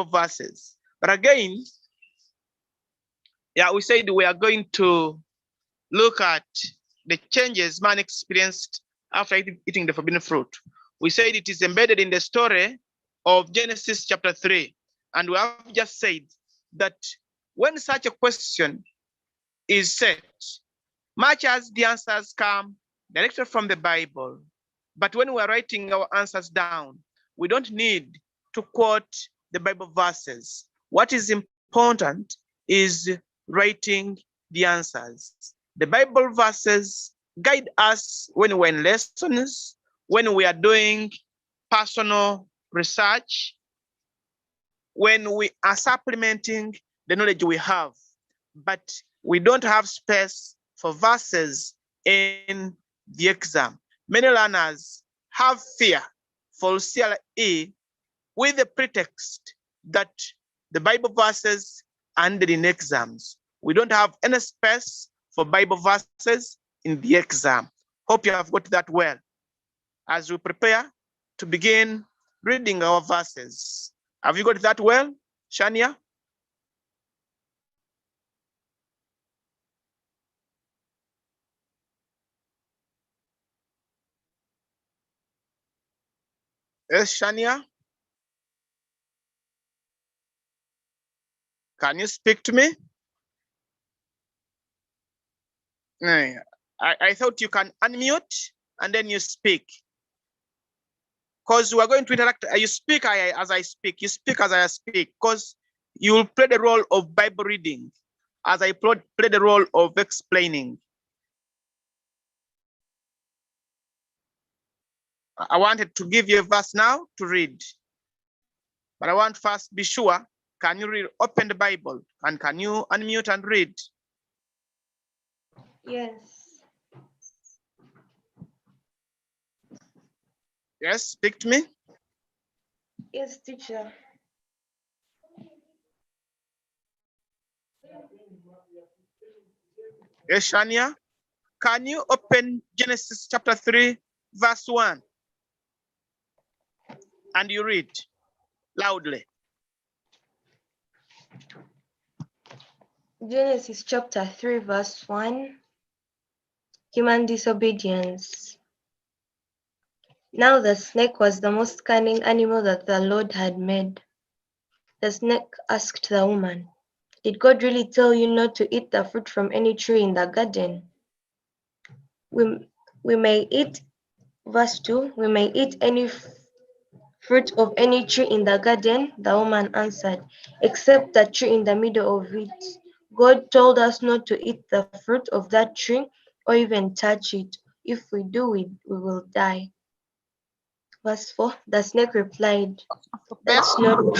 verses. But again, yeah, we said we are going to look at the changes man experienced after eating the forbidden fruit. We said it is embedded in the story of Genesis chapter 3. And we have just said that when such a question is set, much as the answers come directly from the Bible, but when we are writing our answers down, we don't need to quote the Bible verses. What is important is writing the answers. The Bible verses guide us when we're in lessons, when we are doing personal research, when we are supplementing the knowledge we have, but we don't have space for verses in the exam. Many learners have fear for CRE with the pretext that the Bible verses are needed in exams. We don't have any space for Bible verses in the exam. Hope you have got that well. As we prepare to begin reading our verses. Have you got that well, Shania? Yes, Shania? Can you speak to me? I thought you can unmute and then you speak. Because we're going to interact. You speak as I speak. You speak as I speak. Because you will play the role of Bible reading as I play the role of explaining. I wanted to give you a verse now to read. But I want first be sure, can you read, open the Bible, and can you unmute and read? Yes. Yes, speak to me. Yes, teacher. Yes, Shania, can you open Genesis chapter 3, verse 1? And you read loudly. Genesis chapter 3, verse 1. Human disobedience. Now the snake was the most cunning animal that the Lord had made. The snake asked the woman, "Did God really tell you not to eat the fruit from any tree in the garden?" We may eat, verse 2, we may eat any fruit of any tree in the garden, the woman answered, except the tree in the middle of it. God told us not to eat the fruit of that tree or even touch it. If we do, we will die. Verse 4, the snake replied, "That's not true."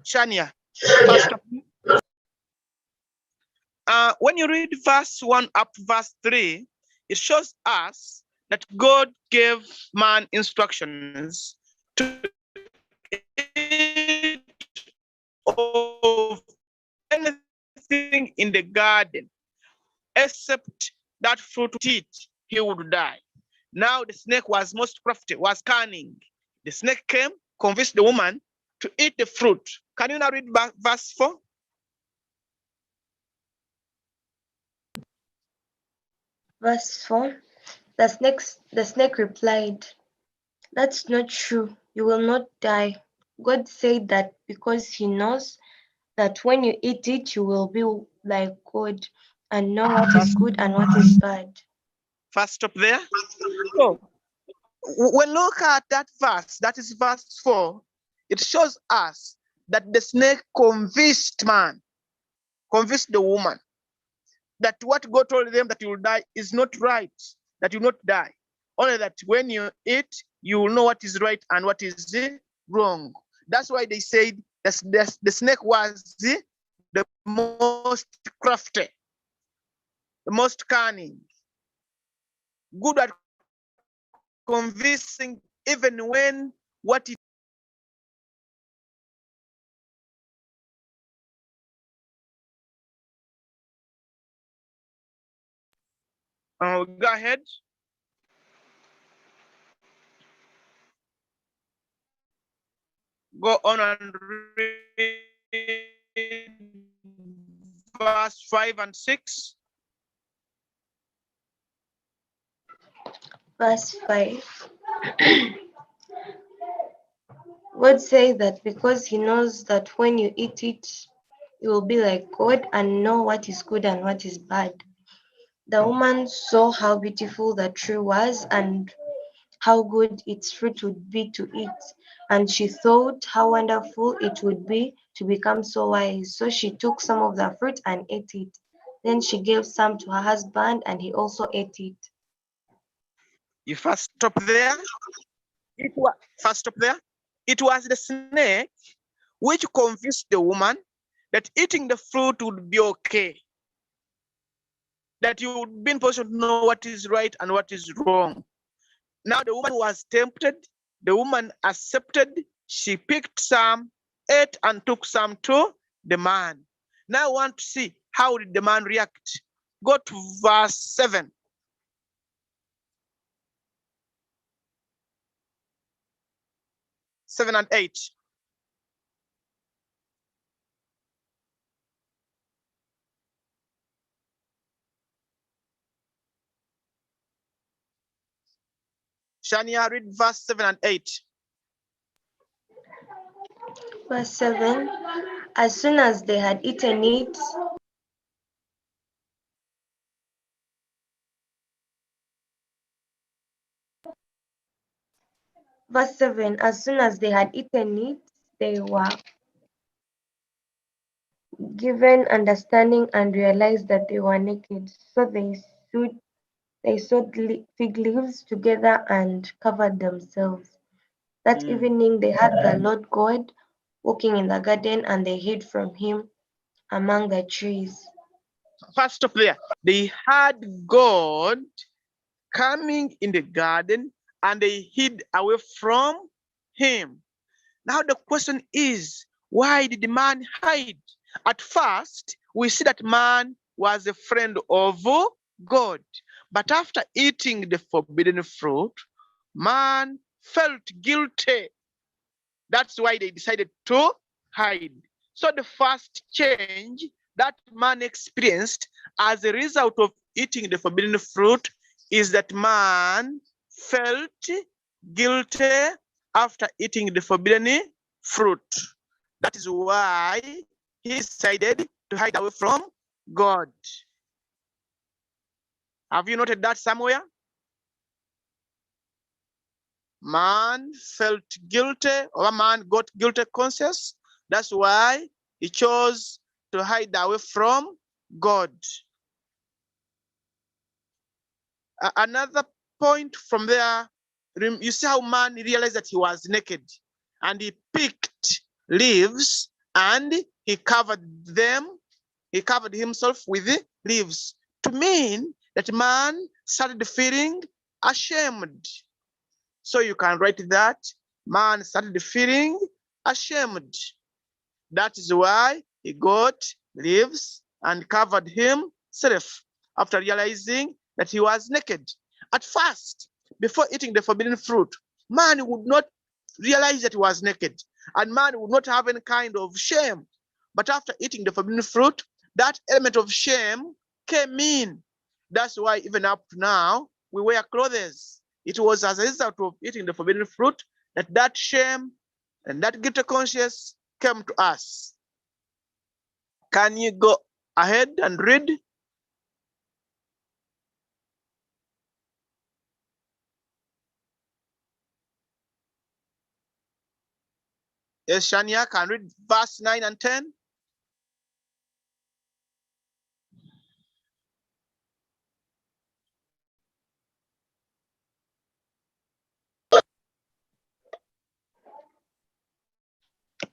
Shania, when you read verse 1 up to verse 3, it shows us that God gave man instructions to eat of anything in the garden, except that fruit to eat, he would die. Now the snake was most crafty, was cunning. The snake came, convinced the woman to eat the fruit. Can you now read verse 4? Verse 4, the snake replied, "That's not true. You will not die. God said that because he knows that when you eat it, you will be like God and know what is good and what is bad." First stop there. So when look at that verse, that is verse 4, it shows us that the snake convinced man, convinced the woman, that what God told them that you will die is not right, that you will not die. Only that when you eat, you will know what is right and what is wrong. That's why they said the snake was the most crafty, the most cunning, good at convincing even when what it go ahead. Go on and read. verse 5 and 6. Verse 5. God says that because he knows that when you eat it, you will be like God and know what is good and what is bad. The woman saw how beautiful the tree was and how good its fruit would be to eat, and she thought how wonderful it would be to become so wise. So she took some of the fruit and ate it. Then she gave some to her husband, and he also ate it. You first stop there. First stop there. It was the snake which convinced the woman that eating the fruit would be okay, that you would be in position to know what is right and what is wrong. Now the woman was tempted, the woman accepted, she picked some, ate and took some to the man. Now I want to see how did the man react. Go to verse 7. 7 and 8. Shania, read verse 7 and 8. Verse 7. As soon as they had eaten it, verse 7. As soon as they had eaten it, they were given understanding and realized that they were naked. So they sewed fig leaves together and covered themselves. That evening they had the Lord God walking in the garden, and they hid from him among the trees. First stop there. They had God coming in the garden and they hid away from him. Now the question is, why did the man hide? At first, we see that man was a friend of God. But after eating the forbidden fruit, man felt guilty. That's why they decided to hide. So the first change that man experienced as a result of eating the forbidden fruit is that man felt guilty after eating the forbidden fruit. That is why he decided to hide away from God. Have you noted that somewhere? Man felt guilty, or man got guilty conscious. That's why he chose to hide away from God. Another point from there, you see how man realized that he was naked, and he picked leaves and he covered them. He covered himself with the leaves to mean that man started feeling ashamed. So you can write that man started feeling ashamed. That is why he got leaves and covered himself after realizing that he was naked. At first, before eating the forbidden fruit, man would not realize that he was naked, and man would not have any kind of shame. But after eating the forbidden fruit, that element of shame came in. That's why even up to now, we wear clothes. It was as a result of eating the forbidden fruit that shame and that guilty conscience came to us. Can you go ahead and read? Yes, Shania can read verse 9 and 10.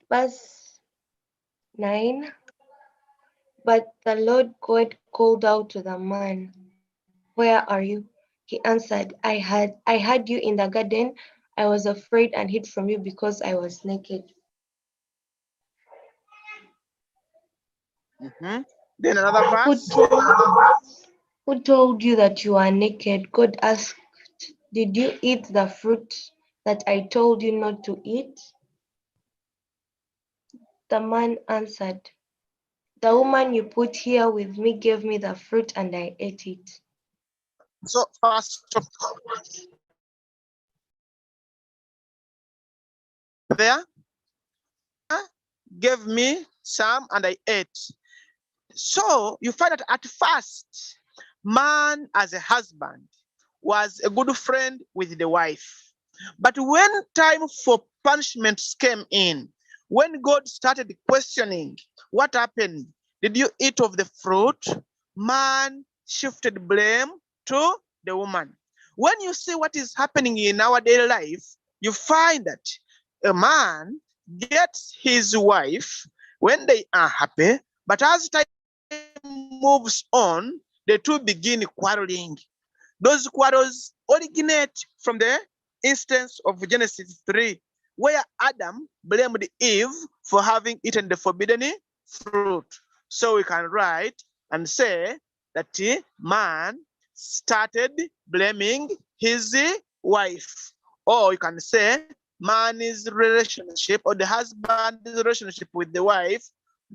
Verse 9. But the Lord God called out to the man, "Where are you?" He answered, I had you in the garden. I was afraid and hid from you because I was naked. Then another verse. Who told you that you are naked? God asked. Did you eat the fruit that I told you not to eat? The man answered, The woman you put here with me gave me the fruit and I ate it. So first of there gave me some and I ate. So you find that at first, man as a husband was a good friend with the wife. But when time for punishments came in, when God started questioning what happened, did you eat of the fruit? Man shifted blame to the woman. When you see what is happening in our daily life, you find that a man gets his wife when they are happy, but as time moves on, the two begin quarreling. Those quarrels originate from the instance of Genesis 3, where Adam blamed Eve for having eaten the forbidden fruit. So we can write and say that man started blaming his wife. Or you can say man's relationship or the husband's relationship with the wife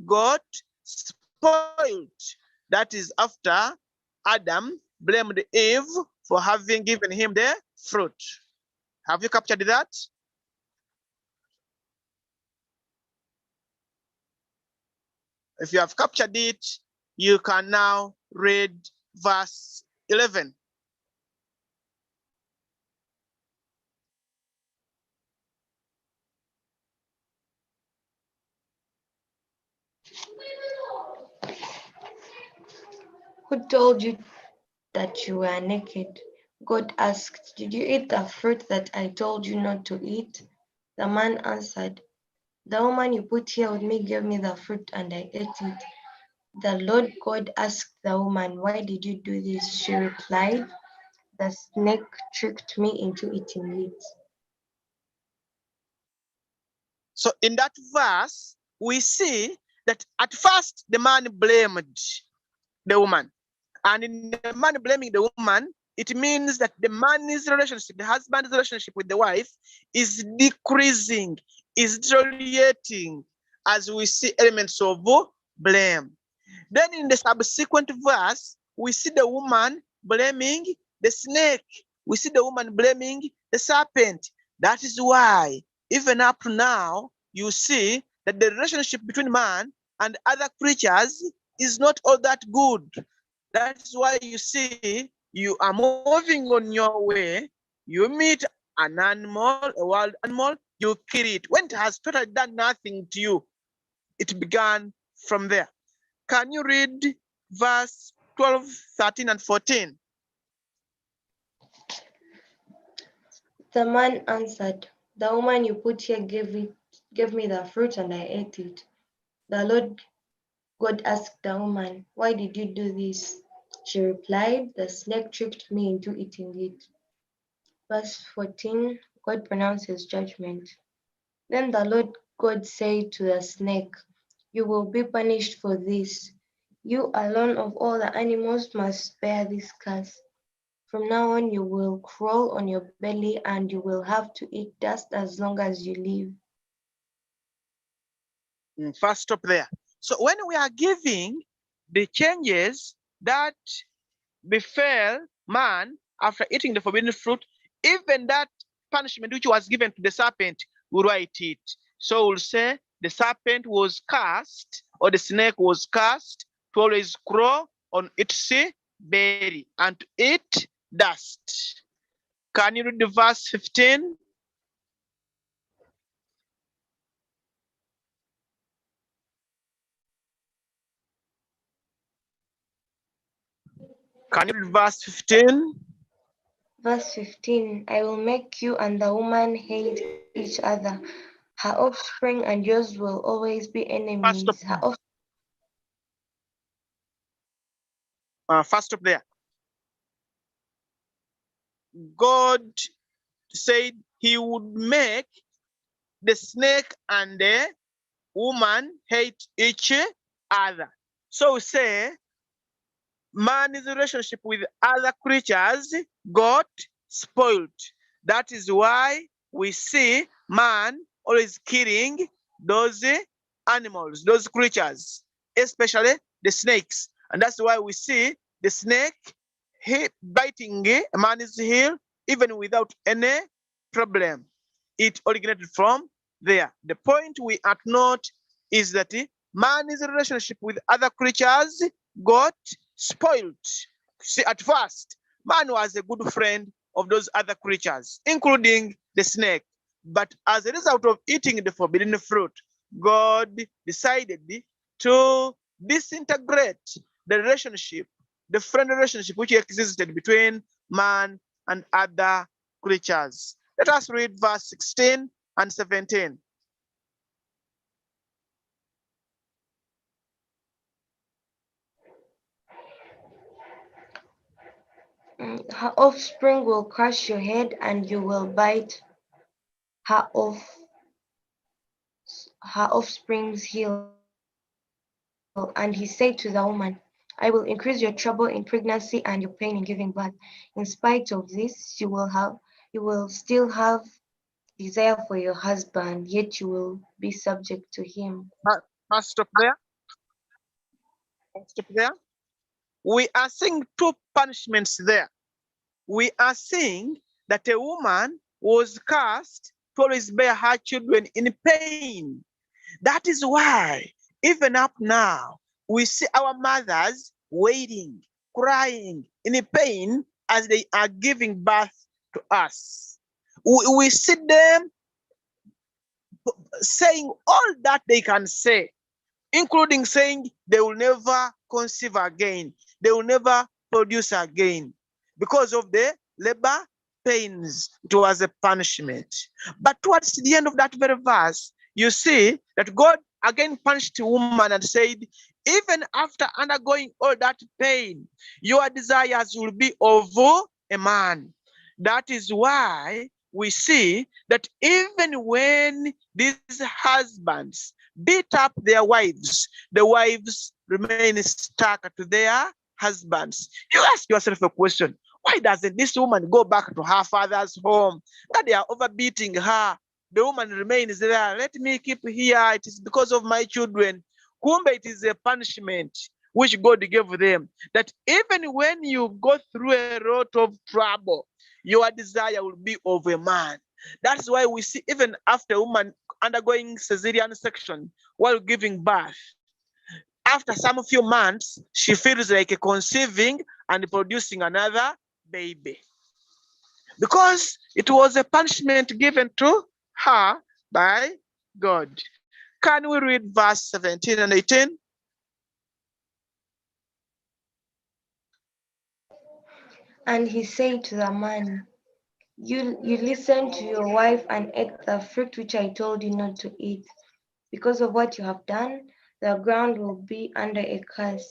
got spoiled. That is after Adam blamed Eve for having given him the fruit. Have you captured that? If you have captured it, you can now read verse 11. Who told you that you were naked? God asked, did you eat the fruit that I told you not to eat? The man answered, the woman you put here with me gave me the fruit and I ate it. The Lord God asked the woman, why did you do this? She replied, the snake tricked me into eating it. So in that verse, we see that at first the man blamed the woman. And in the man blaming the woman, it means that the man's relationship, the husband's relationship with the wife is decreasing, is deteriorating as we see elements of blame. Then in the subsequent verse, we see the woman blaming the snake. We see the woman blaming the serpent. That is why, even up to now, you see that the relationship between man and other creatures is not all that good. That is why you see you are moving on your way, you meet an animal, a wild animal, you kill it. When it has totally done nothing to you, it began from there. Can you read verse 12, 13, and 14? The man answered, the woman you put here gave me the fruit and I ate it. The Lord God asked the woman, why did you do this? She replied, the snake tricked me into eating it. Verse 14, God pronounces judgment. Then the Lord God said to the snake, you will be punished for this. You alone of all the animals must bear this curse. From now on you will crawl on your belly and you will have to eat dust as long as you live. First stop there. So when we are giving the changes that befell man after eating the forbidden fruit, even that punishment which was given to the serpent, we write it. So we'll say the serpent was cast, or the snake was cast to always crawl on its belly and to eat dust. Can you read the verse 15? Can you read verse 15? Verse 15, I will make you and the woman hate each other. Her offspring and yours will always be enemies. First stop there. God said he would make the snake and the woman hate each other. So we say man's relationship with other creatures got spoiled. That is why we see man always killing those animals, those creatures. especially the snakes. And that's why we see the snake biting a man's heel even without any problem. It originated from there. The point we are to note is that man's relationship with other creatures got spoiled. See, at first, man was a good friend of those other creatures, including the snake. But as a result of eating the forbidden fruit, God decided to disintegrate the relationship, the friendly relationship which existed between man and other creatures. Let us read verse 16 and 17. Her offspring will crush your head, and you will bite her offspring's heel. And he said to the woman, I will increase your trouble in pregnancy and your pain in giving birth. In spite of this, you will still have desire for your husband, yet you will be subject to him. First stop there. Stop there. We are seeing two punishments there. We are seeing that a woman was cast to always bear her children in pain. That is why, even up now, we see our mothers waiting, crying in pain as they are giving birth to us. We see them saying all that they can say, including saying they will never conceive again, they will never produce again because of the labor pains. It was a punishment. But towards the end of that very verse, you see that God again punished the woman and said, even after undergoing all that pain, your desires will be of a man. That is why we see that even when these husbands beat up their wives, the wives remain stuck to their husbands. You ask yourself a question: why doesn't this woman go back to her father's home? That they are overbeating her. The woman remains there. Let me keep here. It is because of my children. Kumbe, it is a punishment which God gave them. That even when you go through a lot of trouble, your desire will be of a man. That's why we see even after a woman undergoing cesarean section while giving birth, after some few months, she feels like conceiving and producing another baby. Because it was a punishment given to her by God. Can we read verse 17 and 18? And he said to the man, you listened to your wife and ate the fruit which I told you not to eat. Because of what you have done, the ground will be under a curse.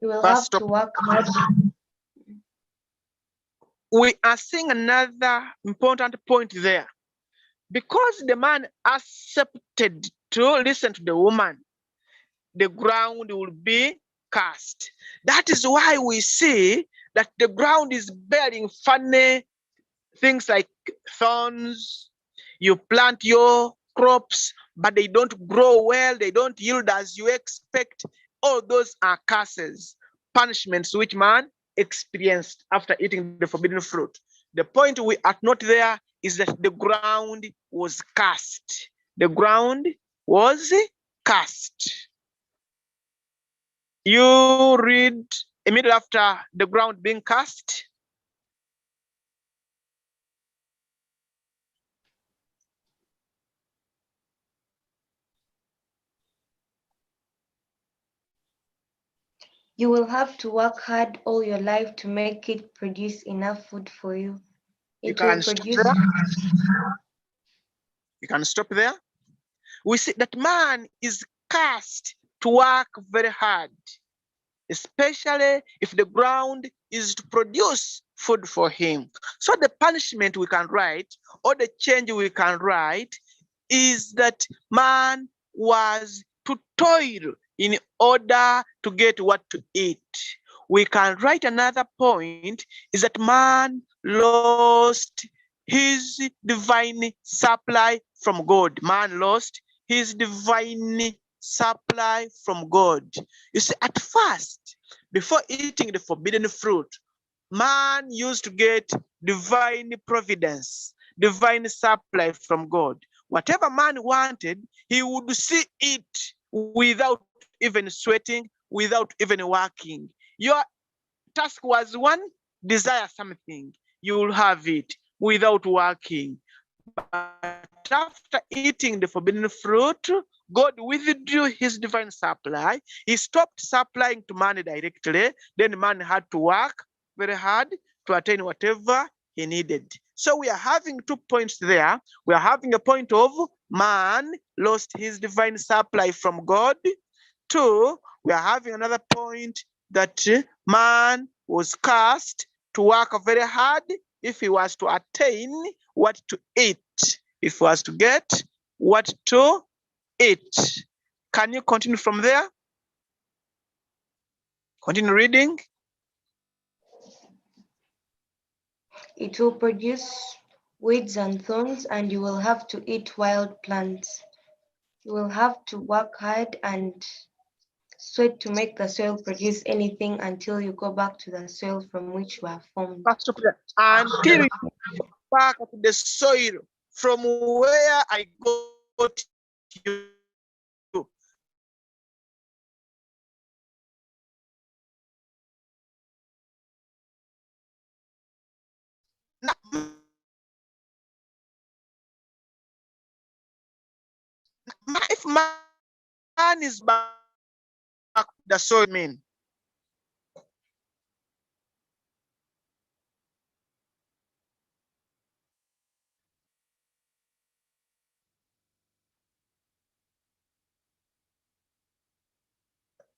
You will Verse have stop. to work hard. We are seeing another important point there. Because the man accepted to listen to the woman, the ground will be cast. That is why we see that the ground is bearing funny things like thorns. You plant your crops, but they don't grow well, they don't yield as you expect. All those are curses, punishments which man experienced after eating the forbidden fruit. The point we are not there is that the ground was cast. The ground was cast. You read immediately after the ground being cast. You will have to work hard all your life to make it produce enough food for you. You It will can stop produce. there. You can stop there. We see that man is cast to work very hard, especially if the ground is to produce food for him. So the punishment we can write, or the change we can write, is that man was to toil in order to get what to eat. We can write another point is that man lost his divine supply from God. Man lost his divine supply from God. You see, at first, before eating the forbidden fruit, man used to get divine providence, divine supply from God. Whatever man wanted, he would see it without even sweating, without even working. Your task was one, desire something, you will have it without working. But after eating the forbidden fruit, God withdrew his divine supply. He stopped supplying to man directly. Then man had to work very hard to attain whatever he needed. So we are having 2 points there. We are having a point of man lost his divine supply from God. 2, we are having another point that man was cast to work very hard if he was to attain what to eat, if he was to get what to eat. Can you continue from there? Continue reading. It will produce weeds and thorns, and you will have to eat wild plants. You will have to work hard and sweat to make the soil produce anything until you go back to the soil from which you are formed. Until you go back to the soil from where I got you. If man is back to the soil, mean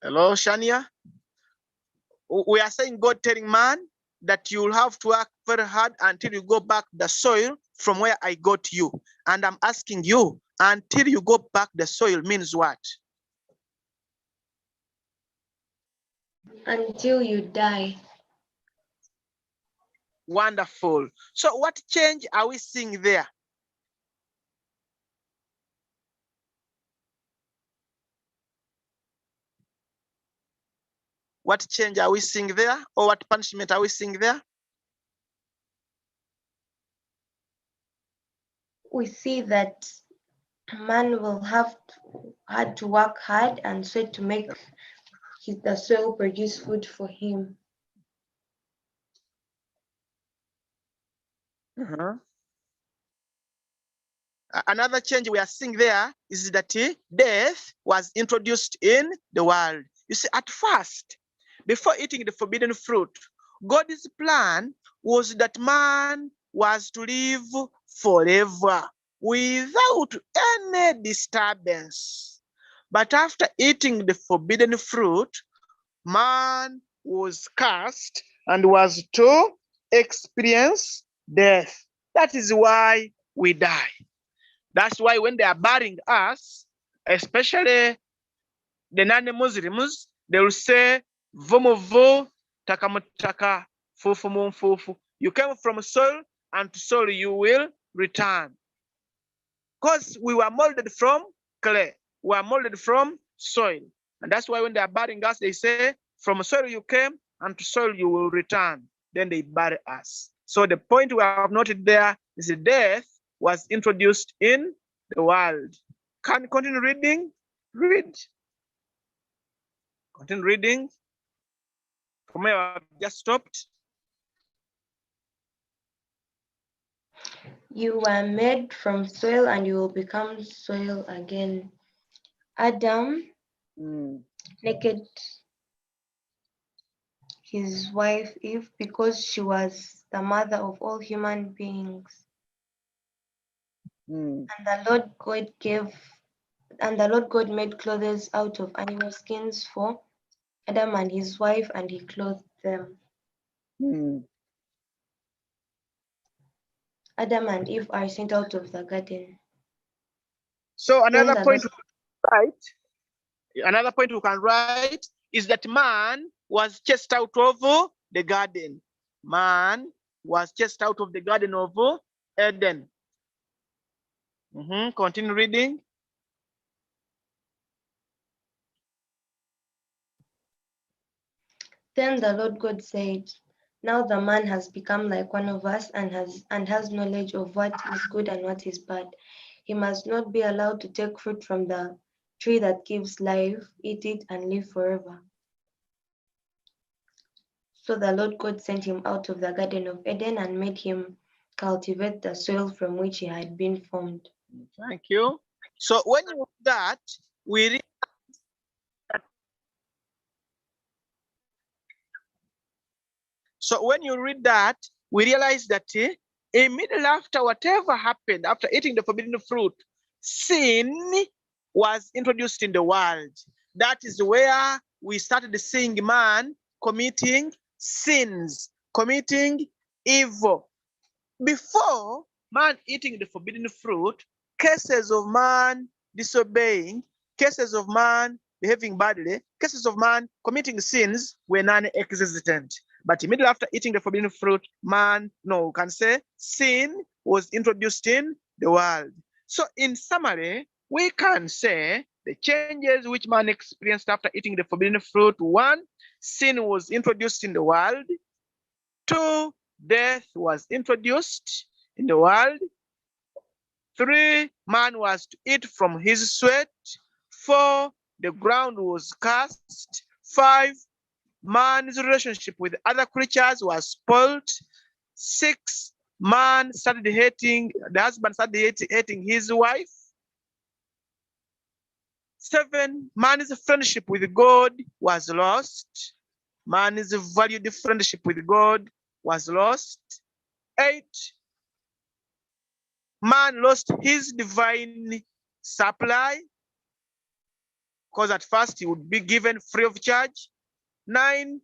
hello, Shania? We are saying God telling man that you'll have to work very hard until you go back the soil from where I got you. And I'm asking you, until you go back the soil means what? Until you die. Wonderful. So what change are we seeing there? What change are we seeing there? Or what punishment are we seeing there? We see that man will had to work hard and sweat to make the soil produce food for him. Another change we are seeing there is that death was introduced in the world. You see, at first, before eating the forbidden fruit, God's plan was that man was to live forever without any disturbance. But after eating the forbidden fruit, man was cursed and was to experience death. That is why we die. That's why when they are burying us, especially the non-Muslims, they will say, Vomovo takamutaka fufu fufu. You came from soil, and to soil you will return. Because we were molded from clay, we were molded from soil. And that's why when they are burying us, they say, from soil you came, and to soil you will return. Then they bury us. So the point we have noted there is that death was introduced in the world. Can you continue reading? Read. Continue reading. From where I've just stopped. You were made from soil and you will become soil again. Adam, naked his wife Eve because she was the mother of all human beings. And the Lord God made clothes out of animal skins for Adam and his wife, and he clothed them. Adam and Eve are sent out of the garden. So another point we can write is that man was chased out of the garden. Man was chased out of the garden of Eden. Continue reading. Then the Lord God said, "Now the man has become like one of us and has knowledge of what is good and what is bad. He must not be allowed to take fruit from the tree that gives life, eat it, and live forever." So the Lord God sent him out of the Garden of Eden and made him cultivate the soil from which he had been formed. Thank you. So when you read that, we read when you read that, we realize that immediately after whatever happened, after eating the forbidden fruit, sin was introduced in the world. That is where we started seeing man committing sins, committing evil. Before man eating the forbidden fruit, cases of man disobeying, cases of man behaving badly, cases of man committing sins were non-existent. But immediately after eating the forbidden fruit, man, no, can say sin was introduced in the world. So in summary, we can say the changes which man experienced after eating the forbidden fruit: one, sin was introduced in the world; two, death was introduced in the world; three, man was to eat from his sweat; four, the ground was cursed; five, man's relationship with other creatures was spoiled; six, the husband started hating his wife; seven, man's friendship with God was lost. Man's valued friendship with God was lost. Eight, man lost his divine supply, because at first he would be given free of charge. Nine,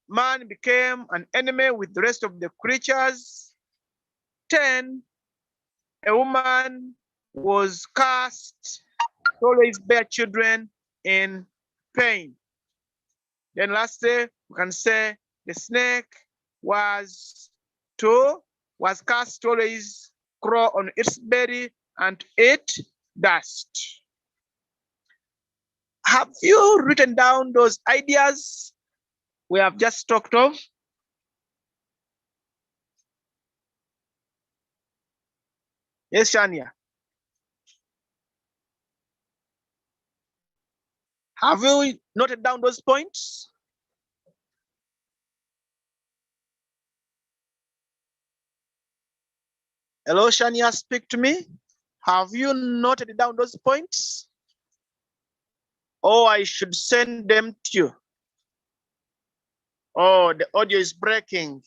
man became an enemy with the rest of the creatures. 10, a woman was cursed to always bear children in pain. Then lastly, we can say the snake was cursed to always crawl on its belly and eat dust. Have you written down those ideas we have just talked of? Yes, Shania. Have you noted down those points? Hello, Shania, speak to me. Have you noted down those points? Oh, I should send them to you. Oh, the audio is breaking.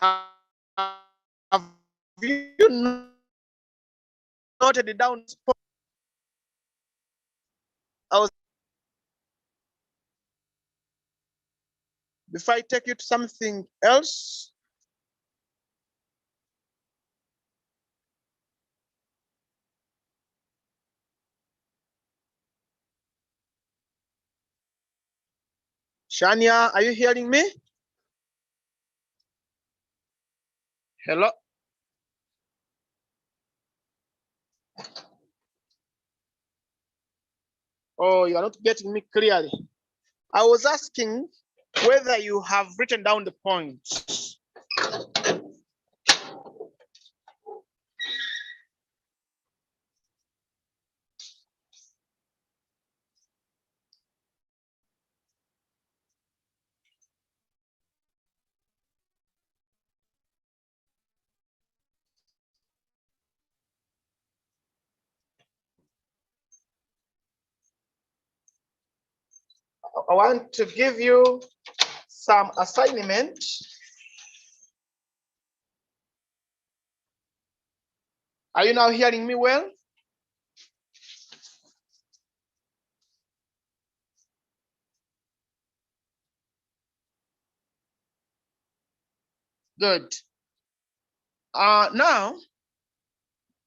Have you noted it down? Before I take you to something else, Shania, are you hearing me? Hello? Oh, you are not getting me clearly. I was asking whether you have written down the points. I want to give you some assignment. Are you now hearing me well? Good. Now,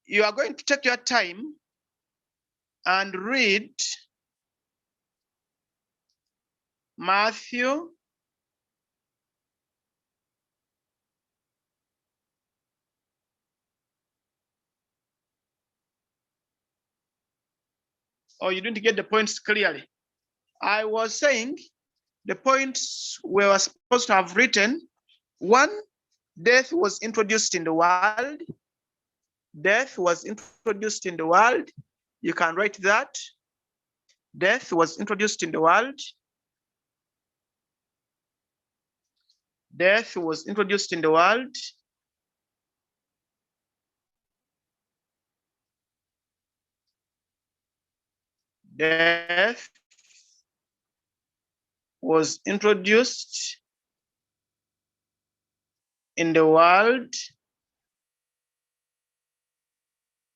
you are going to take your time and read Matthew or you didn't get the points clearly. I was saying the points we were supposed to have written. One, death was introduced in the world. Death was introduced in the world. You can write that. Death was introduced in the world. Death was introduced in the world. Death was introduced in the world.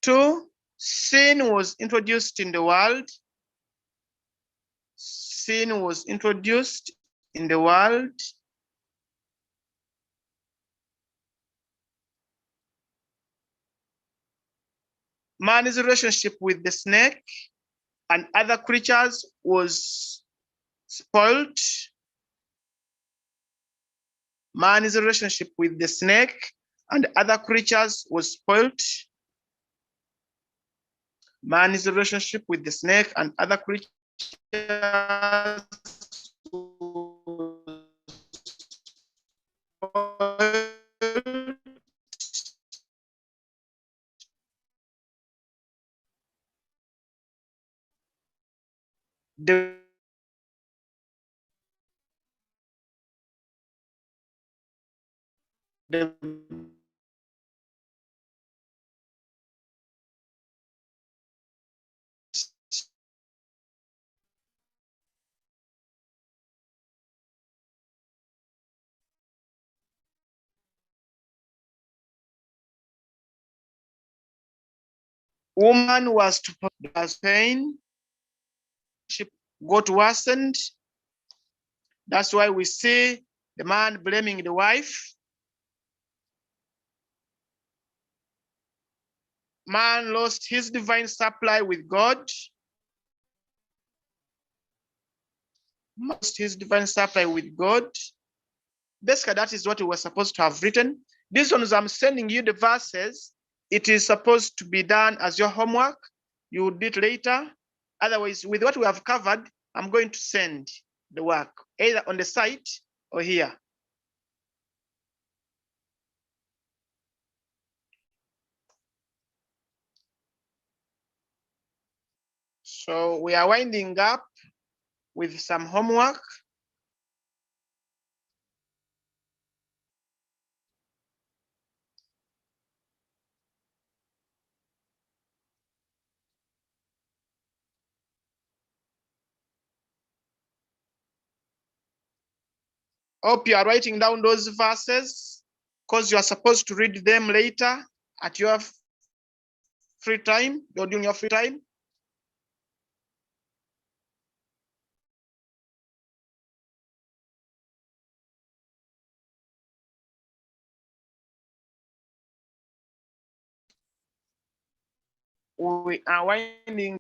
2, sin was introduced in the world. Sin was introduced in the world. Man's relationship with the snake and other creatures was spoiled. Man's relationship with the snake and other creatures was spoiled. Man's relationship with the snake and other creatures was spoiled. The woman was to cause pain, got worsened. That's why we see the man blaming the wife. Man lost his divine supply with God. Lost his divine supply with God. Basically, that is what we were supposed to have written. These ones, I'm sending you the verses. It is supposed to be done as your homework. You will do it later. Otherwise, with what we have covered, I'm going to send the work either on the site or here. So we are winding up with some homework. Hope you are writing down those verses because you are supposed to read them later at your free time or during your free time. We are winding.